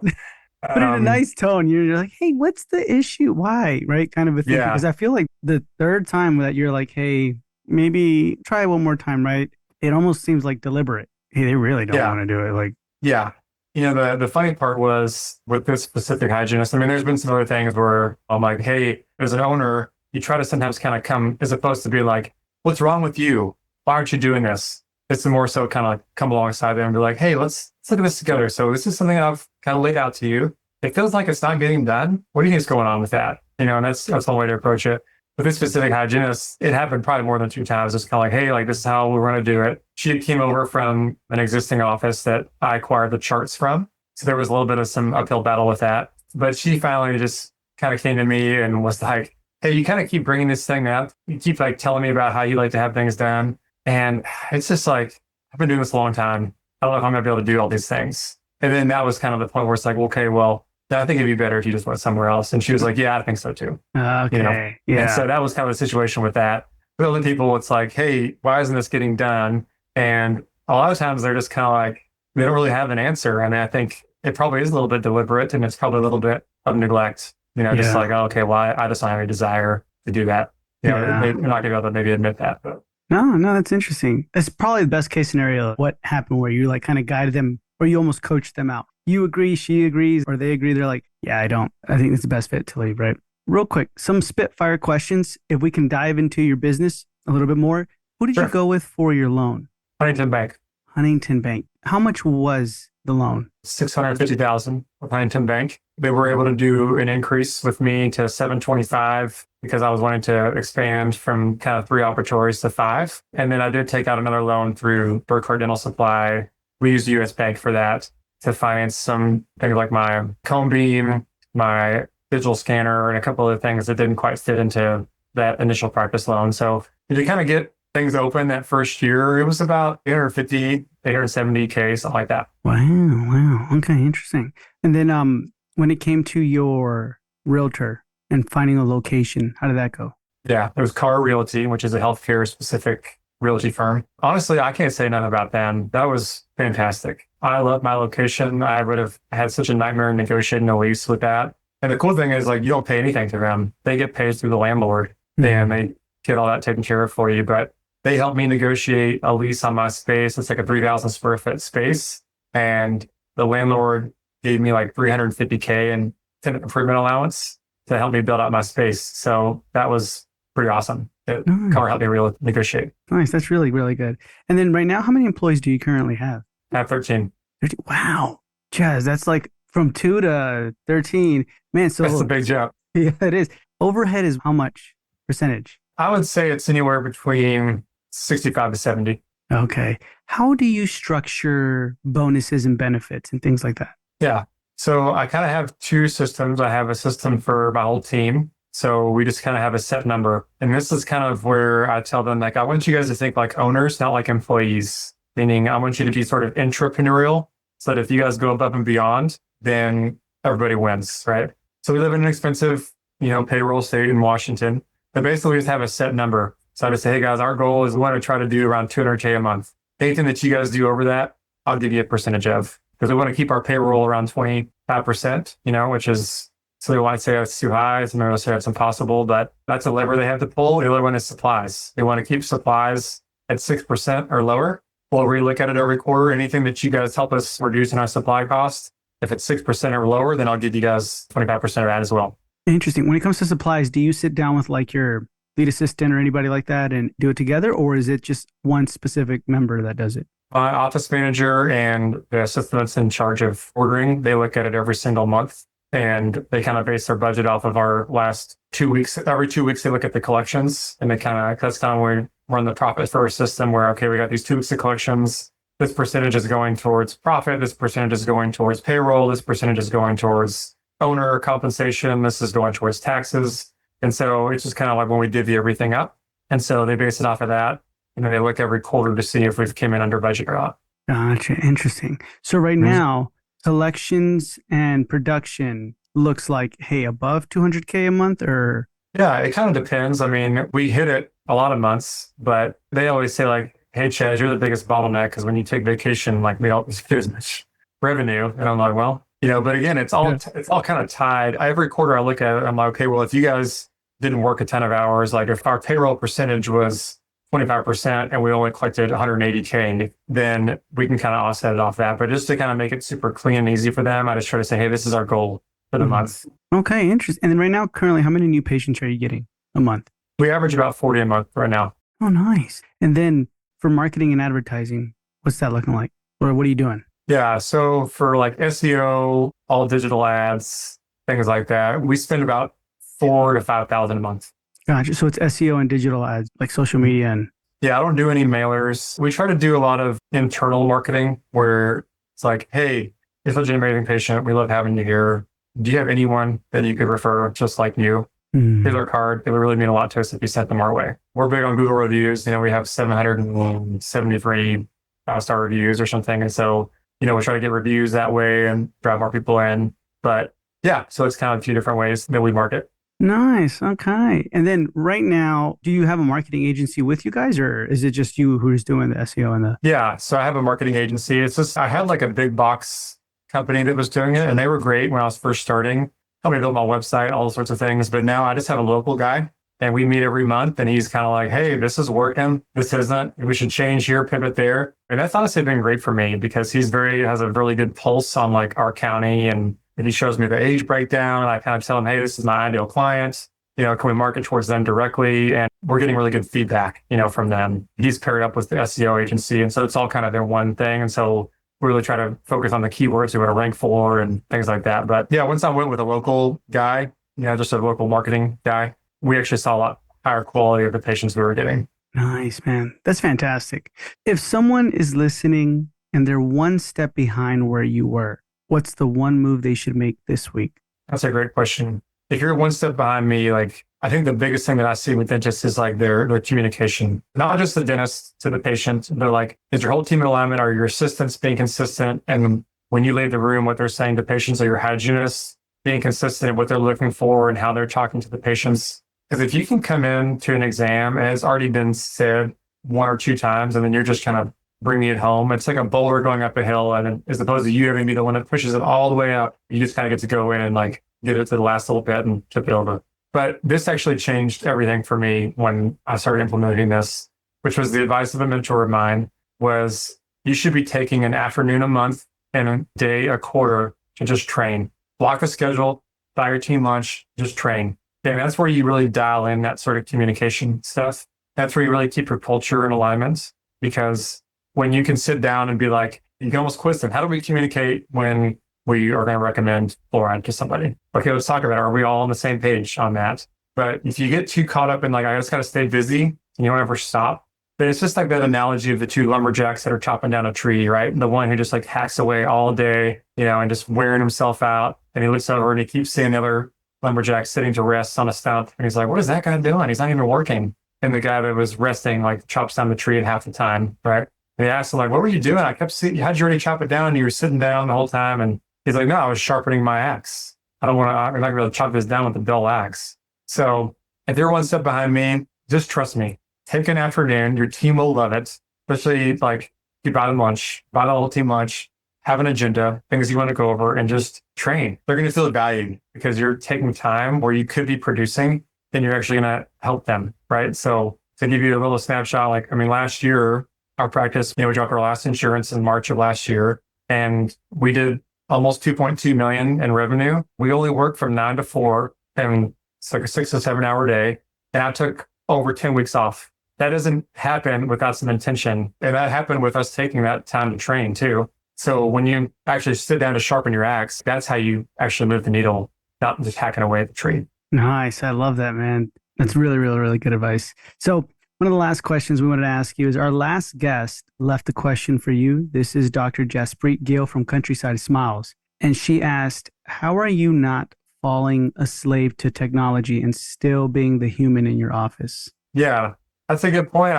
But in a um, nice tone, you're like, hey, what's the issue? Why? Right? Kind of a thing. yeah, Because I feel like the third time that you're like, hey, maybe try one more time, right? It almost seems like deliberate. Hey, they really don't yeah, want to do it. Like, yeah. The funny part was with this specific hygienist. I mean, there's been some other things where I'm like, hey, as an owner, you try to sometimes kind of come as opposed to be like, what's wrong with you? Why aren't you doing this? It's more so kind of like come alongside them and be like, hey, let's look at this together. So this is something I've kind of laid out to you. It feels like it's not getting done. What do you think is going on with that? And that's one way to approach it. With this specific hygienist, it happened probably more than 2 times. It's kind of like, hey, like this is how we're going to do it. She came over from an existing office that I acquired the charts from. So there was a little bit of some uphill battle with that. But she finally just kind of came to me and was like, hey, you kind of keep bringing this thing up. You keep like telling me about how you like to have things done. And it's just like, I've been doing this a long time. I don't know if I'm going to be able to do all these things. And then that was kind of the point where it's like, okay, well, I think it'd be better if you just went somewhere else. And she was like, yeah, I think so too. okay. And so Yeah. that was kind of the situation with that. But other people, it's like, hey, why isn't this getting done? And a lot of times they're just kind of like, they don't really have an answer. And I think it probably is a little bit deliberate and it's probably a little bit of neglect, just Yeah. like, oh, okay, well, I just don't have any desire to do that. Yeah. They're not going to be able to maybe admit that. But No, that's interesting. That's probably the best case scenario. What happened where you like kind of guided them or you almost coached them out. You agree, she agrees, or they agree. They're like, yeah, I don't. I think it's the best fit to leave, right? Real quick, some spitfire questions. If we can dive into your business a little bit more, who did you sure, go with for your loan? Huntington Bank. Huntington Bank. How much was the loan? 650,000 with Huntington Bank. They were able to do an increase with me to 725 because I was wanting to expand from kind of 3 operatories to 5. And then I did take out another loan through Burkhardt Dental Supply. We used US Bank for that to finance some things like my cone beam, my digital scanner, and a couple of things that didn't quite fit into that initial practice loan. So to kind of get things open that first year, it was about 850, 870K, something like that. Wow. Okay, interesting. And then when it came to your realtor and finding a location, how did that go? Yeah, there was Car Realty, which is a healthcare specific realty firm. Honestly, I can't say nothing about them. That was fantastic. I love my location. I would have had such a nightmare negotiating a lease with that. And the cool thing is like you don't pay anything to them. They get paid through the landlord and they get all that taken care of for you. But they helped me negotiate a lease on my space. It's like a 3,000 square foot space. And the landlord gave me like 350K in tenant improvement allowance to help me build out my space. So that was pretty awesome. Car helped me really negotiate. Nice. That's really, really good. And then right now, how many employees do you currently have? I have 13. 13. Wow. Chaz, that's like from 2 to 13. Man, That's a so big jump. yeah, it is. Overhead is how much percentage? I would say it's anywhere between 65 to 70. Okay. How do you structure bonuses and benefits and things like that? Yeah. So I kind of have 2 systems. I have a system for my whole team. So we just kind of have a set number. And this is kind of where I tell them, like, I want you guys to think like owners, not like employees, meaning I want you to be sort of entrepreneurial so that if you guys go above and beyond, then everybody wins, right? So we live in an expensive, payroll state in Washington. But basically we just have a set number. So I just say, hey guys, our goal is we want to try to do around 200K a month. Anything that you guys do over that, I'll give you a percentage of. Because we want to keep our payroll around 25%, which is, so they might say that's too high. Some people say that's impossible, but that's a lever they have to pull. The other one is supplies. They want to keep supplies at 6% or lower. We'll relook at it every quarter. Anything that you guys help us reduce in our supply costs, if it's 6% or lower, then I'll give you guys 25% of that as well. Interesting. When it comes to supplies, do you sit down with like your lead assistant or anybody like that and do it together? Or is it just one specific member that does it? My office manager and the assistant that's in charge of ordering, they look at it every single month and they kind of base their budget off of our last 2 weeks. Every 2 weeks, they look at the collections and that's kind of where we run the profit first system where, okay, we got these 2 weeks of collections. This percentage is going towards profit. This percentage is going towards payroll. This percentage is going towards owner compensation. This is going towards taxes. And so it's just kind of like when we divvy everything up. And so they base it off of that. And then they look every quarter to see if we've came in under budget or not. Gotcha. Interesting. So right now, collections and production looks like, hey, above 200K a month or? Yeah, it kind of depends. I mean, we hit it a lot of months, but they always say like, hey, Chaz, you're the biggest bottleneck because when you take vacation, like we don't do as much. revenue. And I'm like, well, but again, it's all kind of tied. Every quarter I look at it, I'm like, okay, well, if you guys didn't work a ton of hours, like if our payroll percentage was 25% and we only collected 180K, then we can kind of offset it off that. But just to kind of make it super clean and easy for them, I just try to say, hey, this is our goal for the month. Okay, interesting. And then right now, currently, how many new patients are you getting a month? We average about 40 a month right now. Oh, nice. And then for marketing and advertising, what's that looking like? Or what are you doing? Yeah. So for like SEO, all digital ads, things like that, we spend about 4,000 to 5,000 a month. Gotcha. So it's SEO and digital ads, like social media and. Yeah, I don't do any mailers. We try to do a lot of internal marketing where it's like, hey, you're such an amazing patient. We love having you here. Do you have anyone that you could refer just like you? Here's our card. It would really mean a lot to us if you sent them our way. We're big on Google reviews. We have 773 5-star reviews or something. And so, we try to get reviews that way and drive more people in. But yeah, so it's kind of a few different ways that we market. Nice. Okay. And then right now, do you have a marketing agency with you guys, or is it just you who's doing the SEO and the? Yeah. So I have a marketing agency. It's just, I had like a big box company that was doing it and they were great when I was first starting. Helped me build my website, all sorts of things. But now I just have a local guy and we meet every month and he's kind of like, hey, this is working. This isn't. We should change here, pivot there. And that's honestly been great for me because has a really good pulse on like our county and he shows me the age breakdown. And I kind of tell him, hey, this is my ideal client. Can we market towards them directly? And we're getting really good feedback, from them. He's paired up with the SEO agency. And so it's all kind of their one thing. And so we really try to focus on the keywords we want to rank for and things like that. But yeah, once I went with a local guy, just a local marketing guy, we actually saw a lot higher quality of the patients we were getting. Nice, man. That's fantastic. If someone is listening and they're one step behind where you were, what's the one move they should make this week? That's a great question. If you're one step behind me, like I think the biggest thing that I see with dentists is like their communication, not just the dentist to the patient, but like, is your whole team in alignment? Are your assistants being consistent? And when you leave the room, what they're saying to patients, are your hygienists being consistent in what they're looking for and how they're talking to the patients? Because if you can come in to an exam and it's already been said one or two times, and then you're just kind of bringing it home, it's like a boulder going up a hill. And as opposed to you having to be the one that pushes it all the way up, you just kind of get to go in and like get it to the last little bit and tip it over. But this actually changed everything for me when I started implementing this, which was the advice of a mentor of mine was you should be taking an afternoon a month and a day a quarter to just train. Block a schedule, buy your team lunch, just train. And that's where you really dial in that sort of communication stuff. That's where you really keep your culture in alignment because when you can sit down and be like, you can almost quiz them. How do we communicate when we are going to recommend fluoride to somebody? Okay, let's talk about it. Are we all on the same page on that? But if you get too caught up in like, I just got to stay busy and you don't ever stop, then it's just like that analogy of the two lumberjacks that are chopping down a tree, right? The one who just like hacks away all day, and just wearing himself out. And he looks over and he keeps seeing the other lumberjack sitting to rest on a stump. And he's like, what is that guy doing? He's not even working. And the guy that was resting like chops down the tree in half the time, right? And he asked him like, what were you doing? I kept seeing, how'd you already chop it down? And you were sitting down the whole time. And he's like, no, I was sharpening my axe. I'm not going to be able to chop this down with a dull axe. So if you're one step behind me, just trust me. Take an afternoon. Your team will love it. Especially like you buy them lunch, buy the whole team lunch, have an agenda, things you want to go over, and just train. They're going to feel valued because you're taking time where you could be producing, then you're actually going to help them, right? So to give you a little snapshot, last year, our practice, we dropped our last insurance in March of last year, and we did almost 2.2 million in revenue. We only worked from 9 to 4, and it's like a 6 to 7 hour day. And I took over 10 weeks off. That doesn't happen without some intention. And that happened with us taking that time to train too. So when you actually sit down to sharpen your axe, that's how you actually move the needle, not just hacking away at the tree. Nice. I love that, man. That's really, really, really good advice. So one of the last questions we wanted to ask you is our last guest left a question for you. This is Dr. Jaspreet Gill from Countryside Smiles. And she asked, how are you not falling a slave to technology and still being the human in your office? Yeah, that's a good point.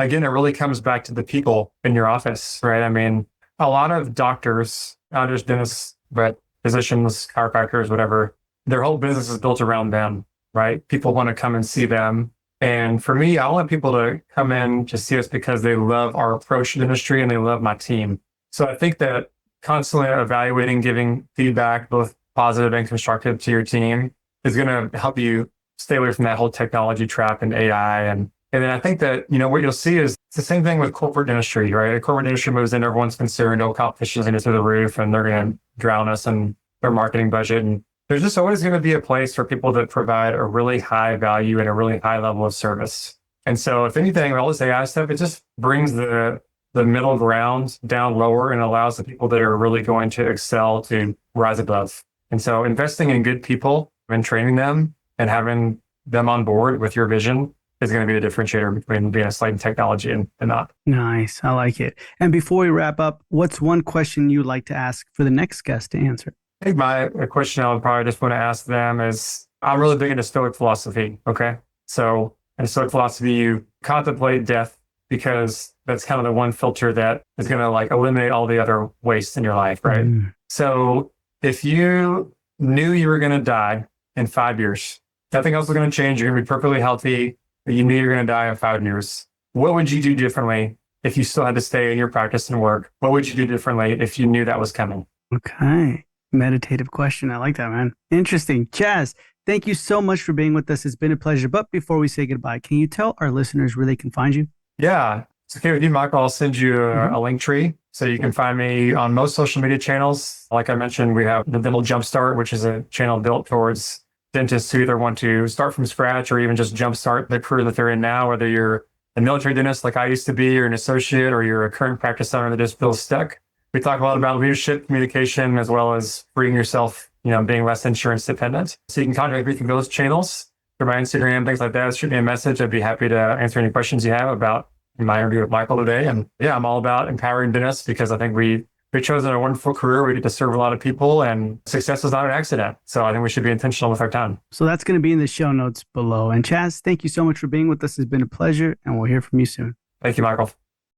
Again, it really comes back to the people in your office, right? A lot of doctors, not just dentists, but physicians, chiropractors, whatever, their whole business is built around them, right? People want to come and see them. And for me, I want people to come in to see us because they love our approach to the industry and they love my team. So I think that constantly evaluating, giving feedback, both positive and constructive to your team is going to help you stay away from that whole technology trap and AI. And then I think that, what you'll see is it's the same thing with corporate industry, right? A corporate industry moves in, everyone's concerned, no competition's into through the roof, and they're going to drown us in their marketing budget. And there's just always going to be a place for people that provide a really high value and a really high level of service. And so if anything, all this AI stuff, it just brings the middle ground down lower and allows the people that are really going to excel to rise above. And so investing in good people and training them and having them on board with your vision is going to be the differentiator between being a slide in technology and not. Nice. I like it. And before we wrap up, what's one question you'd like to ask for the next guest to answer? I think a question I would probably just want to ask them is, I'm really big into Stoic philosophy. Okay. So in Stoic philosophy, you contemplate death because that's kind of the one filter that is going to like eliminate all the other waste in your life. Right. So if you knew you were going to die in 5 years, nothing else was going to change. You're going to be perfectly healthy. But you knew you were going to die in 5 years. What would you do differently if you still had to stay in your practice and work? What would you do differently if you knew that was coming? Okay. Meditative question. I like that, man. Interesting. Chaz, thank you so much for being with us. It's been a pleasure. But before we say goodbye, can you tell our listeners where they can find you? Yeah. It's okay with you, Michael. I'll send you a link tree so you can find me on most social media channels. Like I mentioned, we have the Dental Jumpstart, which is a channel built towards dentists who either want to start from scratch or even just jumpstart the career that they're in now, whether you're a military dentist like I used to be, or an associate, or you're a current practice owner that just feels stuck. We talk a lot about leadership, communication, as well as freeing yourself, being less insurance dependent. So you can contact me through those channels, through my Instagram, things like that. Shoot me a message. I'd be happy to answer any questions you have about my interview with Michael today. And yeah, I'm all about empowering dentists because I think we've chosen a wonderful career. We get to serve a lot of people, and success is not an accident. So I think we should be intentional with our time. So that's going to be in the show notes below. And Chaz, thank you so much for being with us. It's been a pleasure, and we'll hear from you soon. Thank you, Michael.